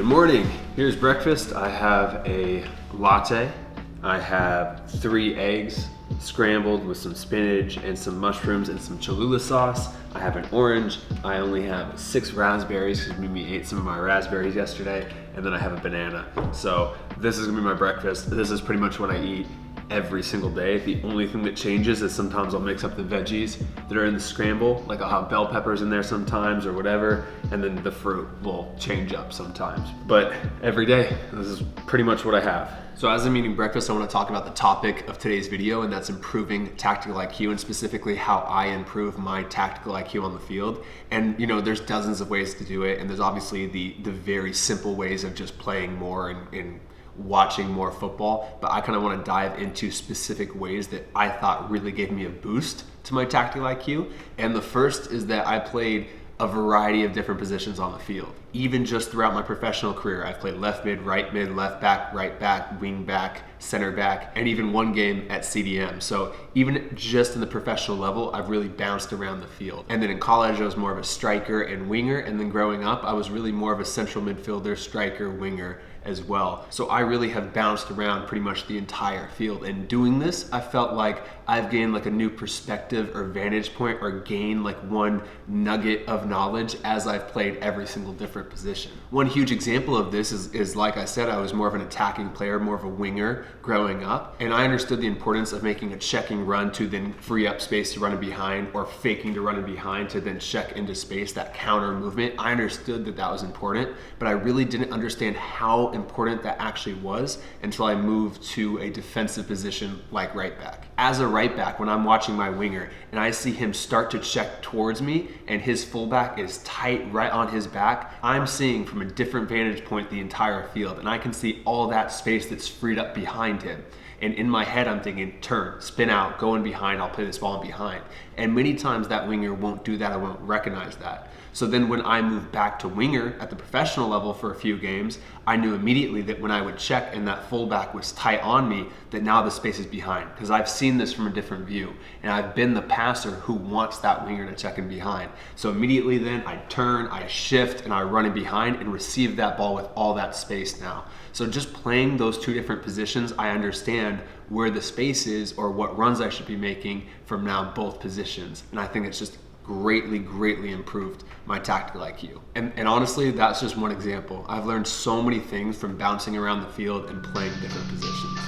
Good morning. Here's breakfast. I have a latte. I have 3 eggs scrambled with some spinach and some mushrooms and some Cholula sauce. I have an orange. I only have 6 raspberries because Mimi ate some of my raspberries yesterday. And then I have a banana. So this is gonna be my breakfast. This is pretty much what I eat every single day. The only thing that changes is sometimes I'll mix up the veggies that are in the scramble, like I'll have bell peppers in there sometimes or whatever, and then the fruit will change up sometimes. But every day, this is pretty much what I have. So as I'm eating breakfast, I want to talk about the topic of today's video, and that's improving tactical IQ, and specifically how I improve my tactical IQ on the field. And you know, there's dozens of ways to do it, and there's obviously the very simple ways of just playing more and watching more football, but I kind of want to dive into specific ways that I thought really gave me a boost to my tactical IQ. And the first is that I played a variety of different positions on the field. Even just throughout my professional career, I've played left mid, left back, right back, wing back, center back, and even one game at CDM. So even just in the professional level, I've really bounced around the field. And then in college, I was more of a striker and winger. And then growing up, I was really more of a central midfielder, striker, winger as well. So I really have bounced around pretty much the entire field. And doing this, I felt like I've gained like a new perspective or vantage point, or gained like one nugget of knowledge as I've played every single different position. One huge example of this is like I said, I was more of an attacking player, more of a winger growing up. And I understood the importance of making a checking run to then free up space to run in behind, or faking to run in behind to then check into space, that counter movement. I understood that that was important, but I really didn't understand how important that actually was until I moved to a defensive position like right back. As a right back, when I'm watching my winger and I see him start to check towards me and his fullback is tight right on his back, I'm seeing from a different vantage point the entire field, and I can see all that space that's freed up behind him. And in my head, I'm thinking, turn, spin out, go in behind, I'll play this ball in behind. And many times that winger won't do that, I won't recognize that. So then when I moved back to winger at the professional level for a few games, I knew immediately that when I would check and that fullback was tight on me, that now the space is behind, because I've seen this from a different view. And I've been the passer who wants that winger to check in behind. So immediately then I turn, I shift, and I run in behind and receive that ball with all that space now. So just playing those 2 different positions, I understand where the space is or what runs I should be making from now both positions. And I think it's just greatly improved my tactical IQ. And honestly, that's just one example. I've learned so many things from bouncing around the field and playing different positions.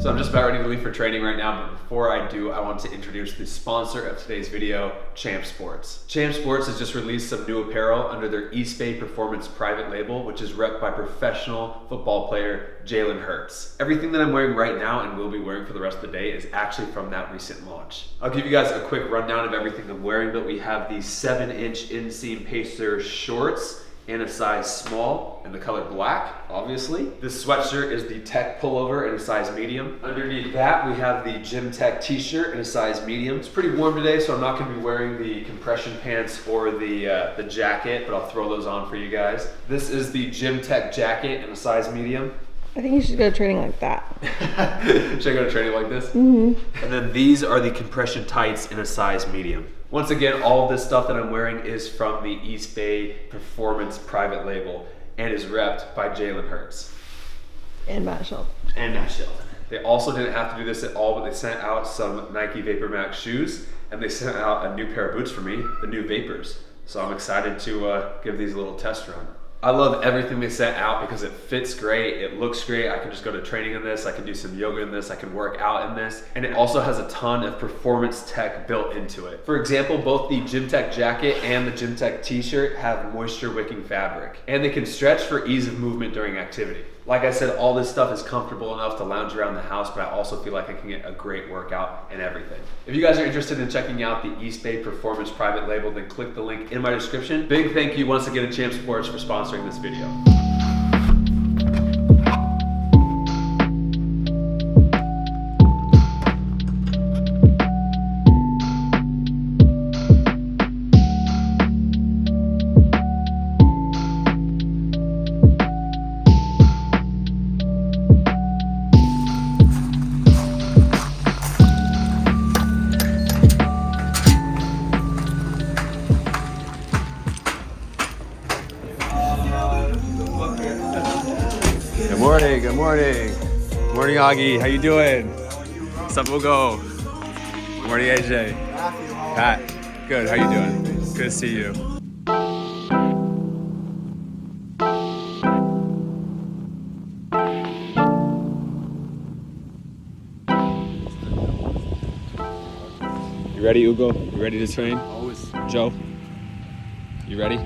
So I'm just about ready to leave for training right now, but before I do, I want to introduce the sponsor of today's video, Champ Sports. Champ Sports has just released some new apparel under their East Bay Performance private label, which is repped by professional football player Jalen Hurts. Everything that I'm wearing right now and will be wearing for the rest of the day is actually from that recent launch. I'll give you guys a quick rundown of everything I'm wearing, but we have these 7-inch inseam pacer shorts in a size small in the color black, obviously. This sweatshirt is the Tech pullover in a size medium. Underneath that, we have the Gym Tech t-shirt in a size medium. It's pretty warm today, so I'm not gonna be wearing the compression pants or the jacket, but I'll throw those on for you guys. This is the Gym Tech jacket in a size medium. I think you should go to training like that. Should I go to training like this? Mm-hmm. And then these are the compression tights in a size medium. Once again, all of this stuff that I'm wearing is from the East Bay Performance private label and is repped by Jalen Hurts. And Matt Sheldon. And Matt Sheldon. They also didn't have to do this at all, but they sent out some Nike Vapor Max shoes, and they sent out a new pair of boots for me, the new Vapors. So I'm excited to give these a little test run. I love everything they sent out because it fits great, it looks great. I can just go to training in this, I can do some yoga in this, I can work out in this, and it also has a ton of performance tech built into it. For example, both the Gym Tech jacket and the Gym Tech t-shirt have moisture wicking fabric, and they can stretch for ease of movement during activity. Like I said, all this stuff is comfortable enough to lounge around the house, but I also feel like I can get a great workout and everything. If you guys are interested in checking out the East Bay Performance private label, then click the link in my description. Big thank you once again to Champ Sports for sponsoring this video. morning. Good morning. Good morning, Augie. How you doing? What's up, Ugo? Good morning, AJ. Pat. Good. How you doing? Good to see you. You ready, Ugo? You ready to train? Always. Joe? You ready?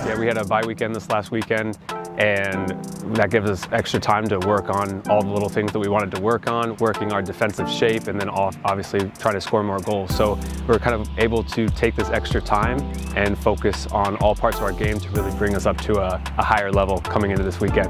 Yeah, we had a bye weekend this last weekend, and that gives us extra time to work on all the little things that we wanted to work on, working our defensive shape, and then obviously trying to score more goals. So we're kind of able to take this extra time and focus on all parts of our game to really bring us up to a higher level coming into this weekend.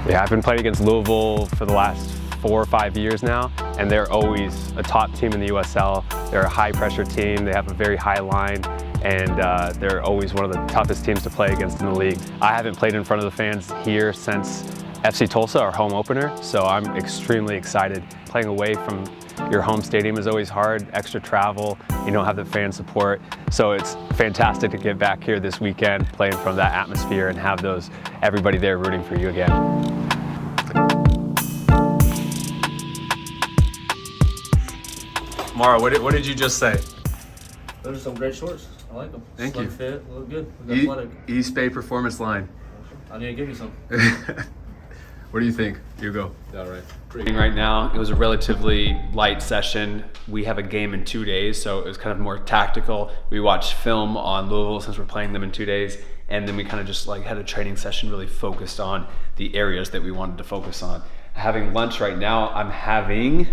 Yeah, I've been playing against Louisville for the last 4 or 5 years now, and they're always a top team in the USL. They're a high pressure team, they have a very high line, and they're always one of the toughest teams to play against in the league. I haven't played in front of the fans here since FC Tulsa, our home opener, so I'm extremely excited. Playing away from your home stadium is always hard, extra travel, you don't have the fan support, so it's fantastic to get back here this weekend, play in front of that atmosphere and have everybody there rooting for you again. Mara, what did you just say? Those are some great shorts. I like them. Thank Slim you. Fit, look good. Look athletic. East Bay Performance Line. I need to give you some. What do you think, Hugo? All right. Right now, it was a relatively light session. We have a game in 2 days, so it was kind of more tactical. We watched film on Louisville since we're playing them in 2 days, and then we kind of just had a training session really focused on the areas that we wanted to focus on. Having lunch right now, I'm having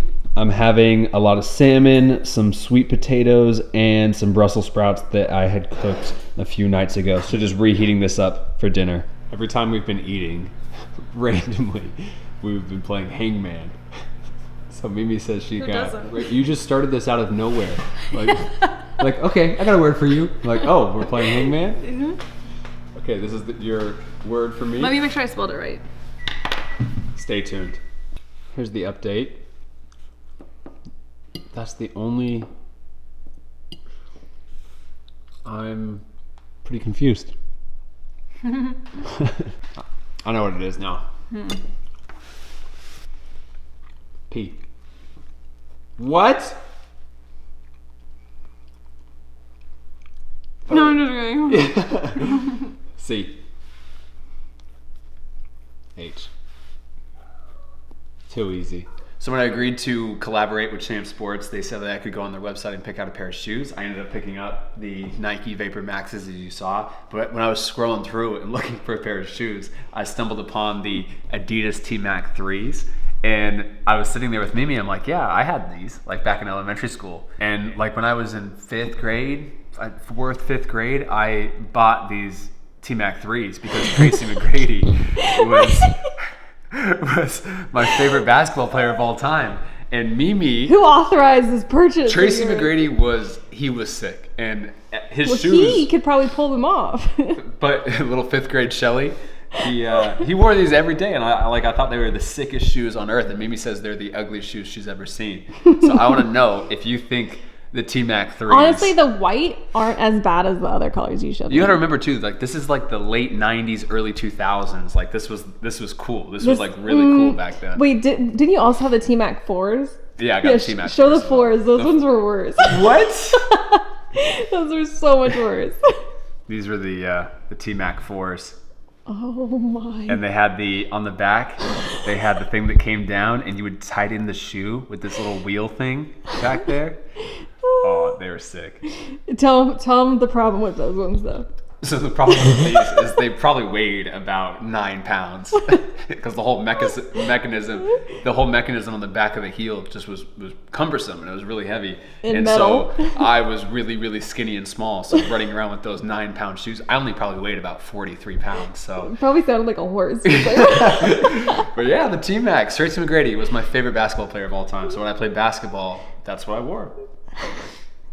a lot of salmon, some sweet potatoes, and some Brussels sprouts that I had cooked a few nights ago. So just reheating this up for dinner. Every time we've been eating, randomly, we've been playing Hangman. So Mimi says she you just started this out of nowhere. Like okay, I got a word for you. Like, oh, we're playing Hangman? Mm-hmm. Okay, this is your word for me. Let me make sure I spelled it right. Stay tuned. Here's the update. That's the only... I'm pretty confused. I know what it is now. P. What? No, I'm just kidding. C. H. Too easy. So when I agreed to collaborate with Champ Sports, they said that I could go on their website and pick out a pair of shoes. I ended up picking up the Nike Vapor Maxes, as you saw. But when I was scrolling through and looking for a pair of shoes, I stumbled upon the Adidas TMAC 3s. And I was sitting there with Mimi, I'm like, yeah, I had these, back in elementary school. And when I was in 5th grade, I bought these TMAC 3s because Tracy McGrady was my favorite basketball player of all time. And Mimi... Who authorized this purchase? Tracy McGrady was sick. And his shoes... He could probably pull them off. But little 5th grade Shelly, he wore these every day. And I thought they were the sickest shoes on earth. And Mimi says they're the ugliest shoes she's ever seen. So I want to know if you think the TMAC 3s... Honestly, the white aren't as bad as the other colors you showed me. You gotta remember too, this is the late 90s, early 2000s. This was cool. This was really cool back then. Wait, didn't you also have the TMAC 4s? Yeah, I got the TMAC 4s. Show the 4s. Those ones were worse. What? Those were so much worse. These were the TMAC 4s. Oh my. And they had on the back, they had the thing that came down and you would tighten the shoe with this little wheel thing back there. Oh, they were sick. Tell them the problem with those ones though. So the problem with these is they probably weighed about 9 pounds because the whole mechanism on the back of the heel just was cumbersome and it was really heavy. And metal. So I was really, really skinny and small. So running around with those 9-pound shoes, I only probably weighed about 43 pounds. So it probably sounded like a horse. But yeah, the T-Max, Tracy McGrady was my favorite basketball player of all time. So when I played basketball, that's what I wore.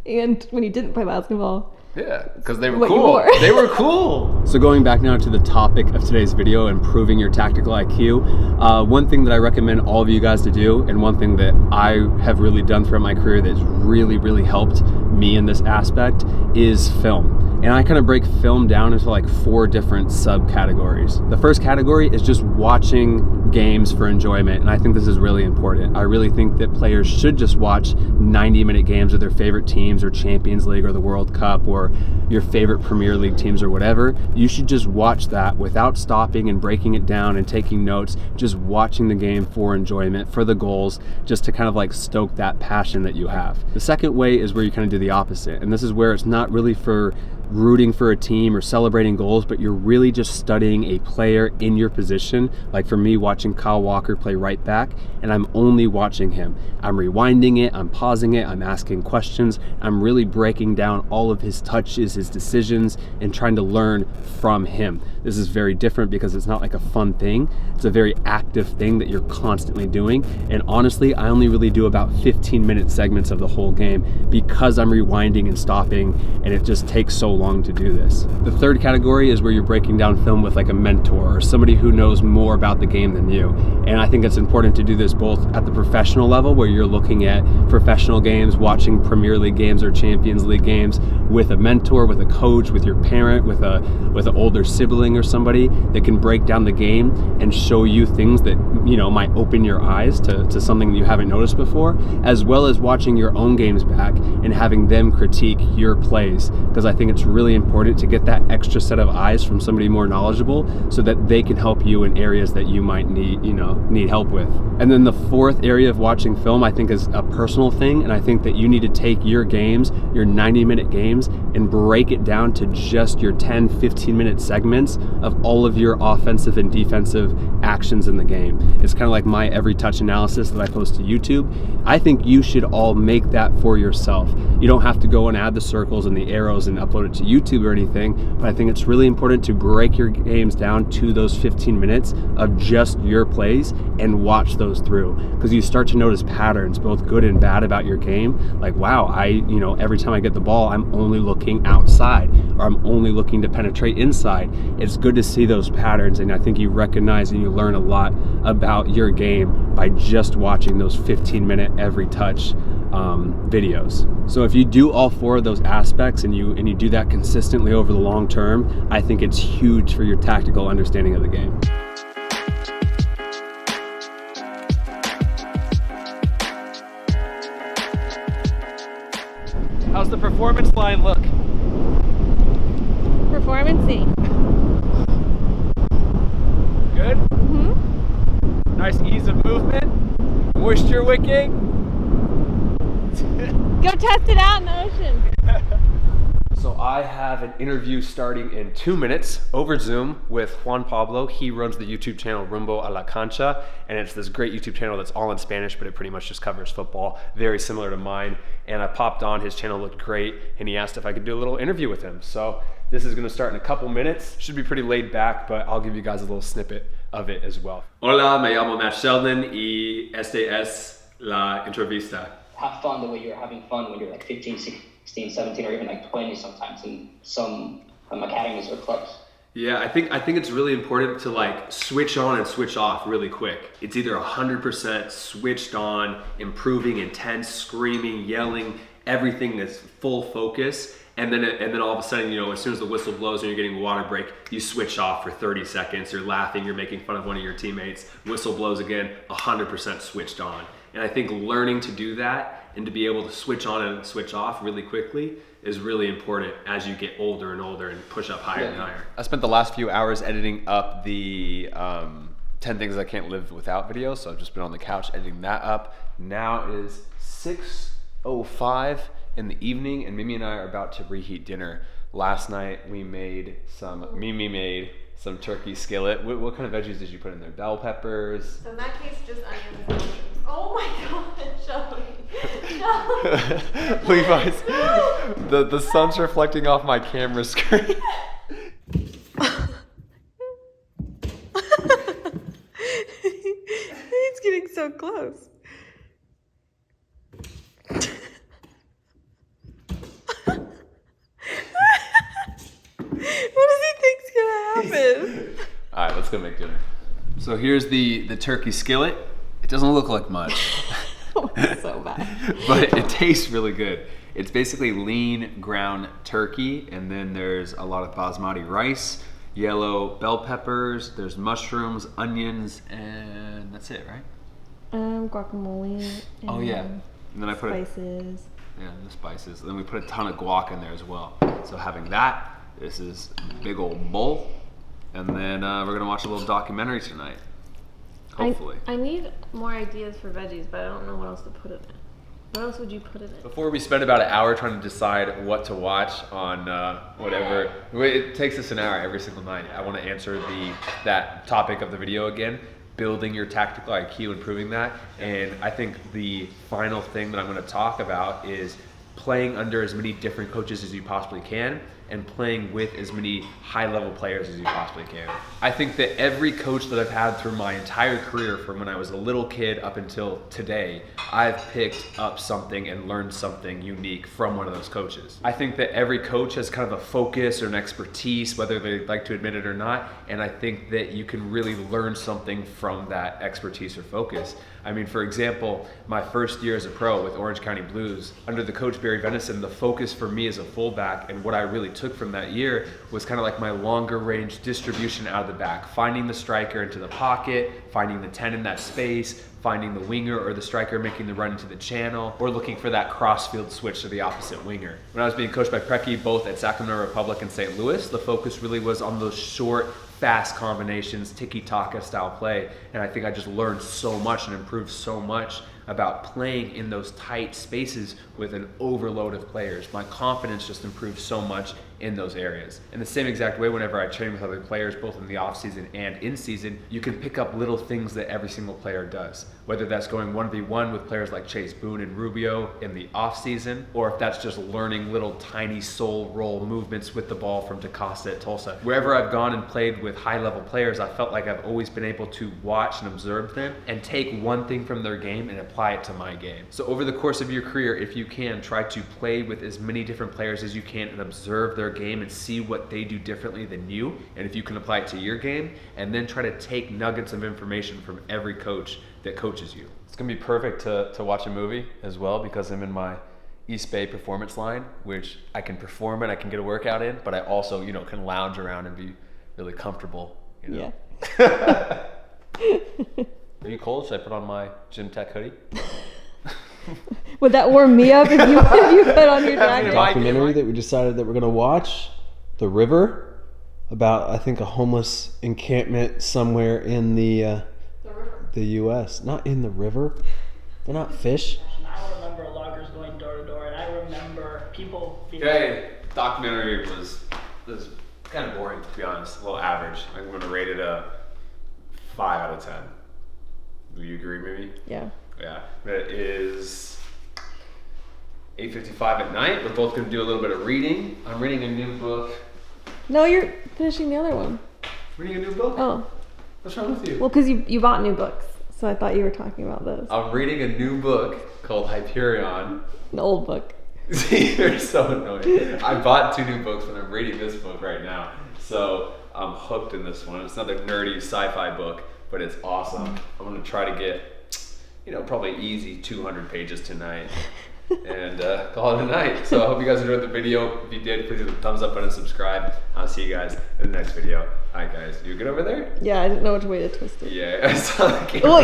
And when you didn't play basketball? Yeah, because they were What you cool. wore. They were cool. So going back now to the topic of today's video, improving your tactical IQ, one thing that I recommend all of you guys to do, and one thing that I have really done throughout my career that's really, really helped me in this aspect is film. And I kind of break film down into like 4 different subcategories. The first category is just watching games for enjoyment, and I think this is really important. I really think that players should just watch 90-minute games of their favorite teams or Champions League or the World Cup or your favorite Premier League teams or whatever. You should just watch that without stopping and breaking it down and taking notes, just watching the game for enjoyment, for the goals, just to kind of like stoke that passion that you have. The second way is where you kind of do the opposite, and this is where it's not really for rooting for a team or celebrating goals, but you're really just studying a player in your position. Like for me, watching Kyle Walker play right back, and I'm only watching him. I'm rewinding it, I'm pausing it, I'm asking questions, I'm really breaking down all of his touches, his decisions, and trying to learn from him. This is very different because it's not like a fun thing. It's a very active thing that you're constantly doing. And honestly, I only really do about 15-minute segments of the whole game because I'm rewinding and stopping, and it just takes so long to do this. The third category is where you're breaking down film with like a mentor or somebody who knows more about the game than you. And I think it's important to do this both at the professional level, where you're looking at professional games, watching Premier League games or Champions League games with a mentor, with a coach, with your parent, with an older sibling or somebody that can break down the game and show you things that, you know, might open your eyes to something that you haven't noticed before, as well as watching your own games back and having them critique your plays, because I think it's really important to get that extra set of eyes from somebody more knowledgeable so that they can help you in areas that you might need help with. And then the fourth area of watching film, I think, is a personal thing, and I think that you need to take your games, your 90-minute games, and break it down to just your 10-15-minute segments of all of your offensive and defensive actions in the game. It's kind of like my every touch analysis that I post to YouTube. I think you should all make that for yourself. You don't have to go and add the circles and the arrows and upload it to YouTube or anything, but I think it's really important to break your games down to those 15 minutes of just your plays and watch those through, because you start to notice patterns, both good and bad, about your game. Like, wow, every time I get the ball, I'm only looking outside, or I'm only looking to penetrate inside. It's good to see those patterns, and I think you recognize and you learn a lot about your game by just watching those 15-minute every touch videos. So if you do all 4 of those aspects and you do that consistently over the long term, I think it's huge for your tactical understanding of the game. How's the performance line look? Performance-y. Good? Mm-hmm. Nice ease of movement? Moisture wicking? Go test it out in the ocean. So I have an interview starting in 2 minutes over Zoom with Juan Pablo. He runs the YouTube channel Rumbo A La Cancha, and it's this great YouTube channel that's all in Spanish, but it pretty much just covers football, very similar to mine. And I popped on, his channel looked great, and he asked if I could do a little interview with him. So this is gonna start in a couple minutes. Should be pretty laid back, but I'll give you guys a little snippet of it as well. Hola, me llamo Sheldon, y este es la entrevista. Have fun the way you're having fun when you're like 15, 16, 17, or even like 20 sometimes in some academies or clubs. Yeah, I think it's really important to like switch on and switch off really quick. It's either 100% switched on, improving, intense, screaming, yelling, everything that's full focus, and then all of a sudden, as soon as the whistle blows and you're getting a water break, you switch off for 30 seconds. You're laughing, you're making fun of one of your teammates. Whistle blows again, 100% switched on. And I think learning to do that and to be able to switch on and switch off really quickly is really important as you get older and older and push up higher and higher. I spent the last few hours editing up the 10 Things I Can't Live Without video, so I've just been on the couch editing that up. Now it is 6:05 in the evening, and Mimi and I are about to reheat dinner. Last night Mimi made some turkey skillet. What kind of veggies did you put in there? Bell peppers? So in that case, just onions and mushrooms. Oh my god, Shelby. No. Levi's. No. The sun's reflecting off my camera screen. He's getting so close. go make dinner. So here's the turkey skillet. It doesn't look like much. It's so bad. But it tastes really good. It's basically lean ground turkey, and then there's a lot of basmati rice, yellow bell peppers, there's mushrooms, onions, and that's it, right? Guacamole. And Oh yeah. And then I put spices. the spices. And then we put a ton of guac in there as well. So having that, this is a big old bowl. And then we're gonna watch a little documentary tonight. Hopefully. I need more ideas for veggies, but I don't know what else to put in it. What else would you put in it? Before we spend about an hour trying to decide what to watch on whatever, it takes us an hour every single night. I want to answer that topic of the video again, building your tactical IQ, improving that. And I think the final thing that I'm going to talk about is playing under as many different coaches as you possibly can, and playing with as many high-level players as you possibly can. I think that every coach that I've had through my entire career, from when I was a little kid up until today, I've picked up something and learned something unique from one of those coaches. I think that every coach has kind of a focus or an expertise, whether they like to admit it or not, and I think that you can really learn something from that expertise or focus. I mean, for example, my first year as a pro with Orange County Blues, under the coach Barry Venison, the focus for me as a fullback and what I really took from that year was kind of like my longer range distribution out of the back, finding the striker into the pocket, finding the 10 in that space, finding the winger or the striker making the run into the channel, or looking for that cross-field switch to the opposite winger. When I was being coached by Preki, both at Sacramento Republic and St. Louis, the focus really was on those short, fast combinations, tiki-taka style play, and I think I just learned so much and improved so much about playing in those tight spaces with an overload of players. My confidence just improved so much in those areas. In the same exact way, whenever I train with other players, both in the off season and in season, you can pick up little things that every single player does. Whether that's going 1v1 with players like Chase Boone and Rubio in the off season, or if that's just learning little tiny soul roll movements with the ball from DaCosta at Tulsa. Wherever I've gone and played with high level players, I felt like I've always been able to watch and observe them and take one thing from their game and apply it to my game. So over the course of your career, if you can, try to play with as many different players as you can and observe their game and see what they do differently than you, and if you can apply it to your game, and then try to take nuggets of information from every coach that coaches you. It's gonna be perfect to watch a movie as well, because I'm in my East Bay performance line, which I can perform in, I can get a workout in, but I also, can lounge around and be really comfortable, Yeah. Are you cold? Should I put on my Gym Tech hoodie? Would that warm me up if you put on your jacket? Documentary that we decided that we're going to watch, The River, about I think a homeless encampment somewhere in the U.S. Not in the river. They're not fish. I remember loggers going door to door, and I remember people being Documentary was kind of boring, to be honest. A little average. I'm going to rate it a 5 out of 10. Do you agree, maybe? Yeah. Yeah. It is 8:55 at night. We're both going to do a little bit of reading. I'm reading a new book. No, you're finishing the other one. Reading a new book? Oh. What's wrong with you? Well, because you bought new books, so I thought you were talking about those. I'm reading a new book called Hyperion. An old book. You're so annoying. I bought 2 new books and I'm reading this book right now. So I'm hooked in this one. It's another nerdy sci-fi book, but it's awesome. I'm going to try to get, probably easy 200 pages tonight and call it a night. So I hope you guys enjoyed the video. If you did, please hit the thumbs up button and subscribe. I'll see you guys in the next video. All right, guys. You good over there? Yeah, I didn't know which way to twist it. Yeah, I saw the camera. Well,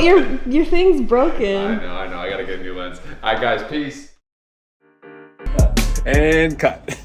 your thing's broken. I know. I got to get a new lens. All right, guys. Peace. And cut.